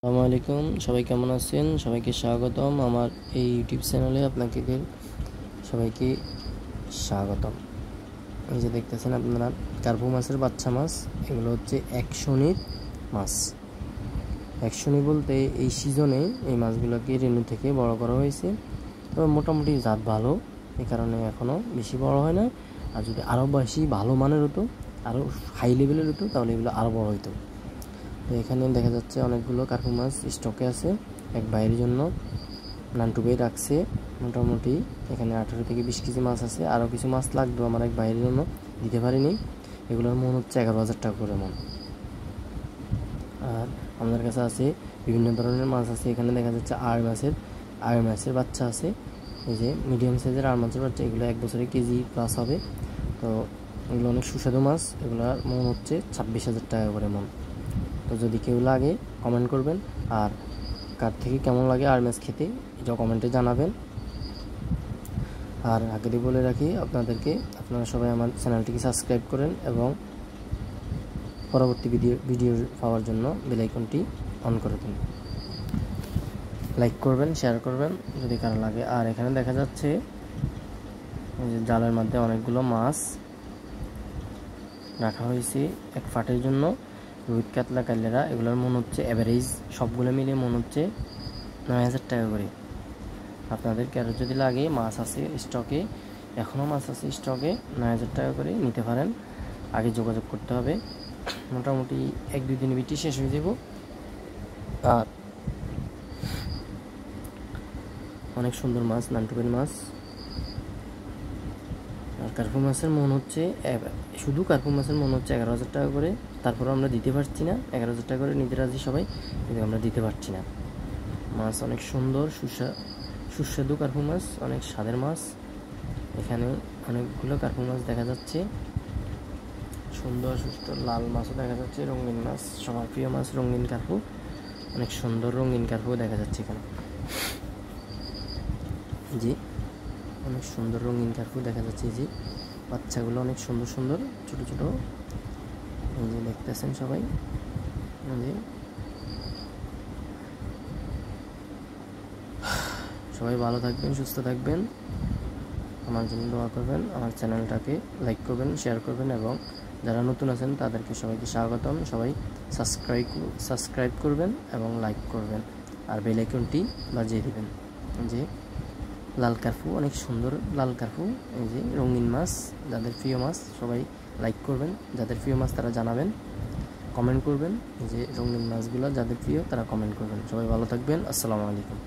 আসসালামু আলাইকুম, সবাই কেমন আছেন? সবাইকে স্বাগতম আমার এই ইউটিউব চ্যানেলে। আপনাকে সবাইকে স্বাগতম। এই যে দেখতেছেন আপনারা কার্পু মাছের বাচ্চা মাছ, এগুলো হচ্ছে একশনির মাছ। একশনি বলতে এই সিজনে এই মাছগুলোকে রেণু থেকে বড় করা হয়েছে। তবে মোটামুটি জাত ভালো, এই কারণে এখনও বেশি বড় হয় না। আর যদি আরও বেশি ভালো মানের হতো, আরও হাই লেভেলের হতো, তাহলে এগুলো আরও বড় হতো। তো এখানে দেখা যাচ্ছে অনেকগুলো কার্পু মাছ স্টকে আছে এক ভাইয়ের জন্য। নান্টু ভাই রাখছে মোটামুটি এখানে 18 থেকে 20 কেজি মাছ আছে। আরও কিছু মাছ লাগবে আমার এক ভাইয়ের জন্য, দিতে পারিনি। এগুলোর মন হচ্ছে 11,000 টাকা করে মন। আর আমাদের কাছে আছে বিভিন্ন ধরনের মাছ আছে। এখানে দেখা যাচ্ছে আড় মাছের বাচ্চা আছে। এই যে মিডিয়াম সাইজের আড় মাছের বাচ্চা, এগুলো 1 বছরে কেজি প্লাস হবে। তো এগুলো অনেক সুস্বাদু মাছ। এগুলোর মন হচ্ছে 26,000 টাকা করে মন। তো যদি কেউ লাগে কমেন্ট করবেন, আর কার থেকে কেমন লাগে আর মাছ খেতে এটা কমেন্টে জানাবেন। আর আগেই বলে রাখি আপনাদেরকে, আপনারা সবাই আমার চ্যানেলটিকে সাবস্ক্রাইব করেন এবং পরবর্তী ভিডিও পাওয়ার জন্য বেল আইকনটি অন করে দিন। লাইক করবেন, শেয়ার করবেন যদি কারো লাগে। আর এখানে দেখা যাচ্ছে যে জালের মধ্যে অনেকগুলো মাছ রাখা হয়েছে এক ফাটের জন্য। রুই, কাতলা, কাইলেরা, এগুলোর মন হচ্ছে অ্যাভারেজ সবগুলো মিলিয়ে মন হচ্ছে 9,000 টাকা করে। আপনাদের কারো যদি লাগে, মাছ আছে স্টকে, এখনও মাছ আছে স্টকে, 9,000 টাকা করে নিতে পারেন। আগে যোগাযোগ করতে হবে, মোটামুটি 1-2 দিনের ভিতরে শেষ হয়ে যাব। আর অনেক সুন্দর মাছ, নান্টুবের মাছ। আর কার্পু মাছের মন হচ্ছে শুধু কার্পু মাছের মন হচ্ছে 11,000 টাকা করে। তারপরেও আমরা দিতে পারছি না। 11,000 টাকা করে নিতে রাজি সবাই, কিন্তু আমরা দিতে পারছি না। মাছ অনেক সুন্দর, সুস্বাদু কার্পু মাছ, অনেক স্বাদের মাছ। এখানে অনেকগুলো কার্পু মাছ দেখা যাচ্ছে, সুন্দর সুস্থ লাল মাছও দেখা যাচ্ছে, রঙিন মাছ, সবার প্রিয় মাছ রঙিন কার্পু। অনেক সুন্দর রঙিন কার্পু দেখা যাচ্ছে এখানে। জি, অনেক সুন্দর রঙিন কার্পু দেখা যাচ্ছে। জি, বাচ্চাগুলো অনেক সুন্দর সুন্দর ছোট ছোট, এই যে দেখতেছেন সবাই। জি, সবাই ভালো থাকবেন, সুস্থ থাকবেন, আমার জন্য দোয়া করবেন। আমার চ্যানেলটাকে লাইক করবেন, শেয়ার করবেন, এবং যারা নতুন আছেন তাদেরকে সবাইকে স্বাগতম। সবাই সাবস্ক্রাইব করবেন এবং লাইক করবেন, আর বেল আইকনটি বাজিয়ে দেবেন। যে লাল কার্পু, অনেক সুন্দর লাল কার্পু। এই যে রঙিন মাছ, যাদের প্রিয় মাছ সবাই লাইক করবেন, যাদের প্রিয় মাছ তারা জানাবেন, কমেন্ট করবেন। এই যে রঙিন মাছগুলো যাদের প্রিয় তারা কমেন্ট করবেন। সবাই ভালো থাকবেন। আসসালামু আলাইকুম।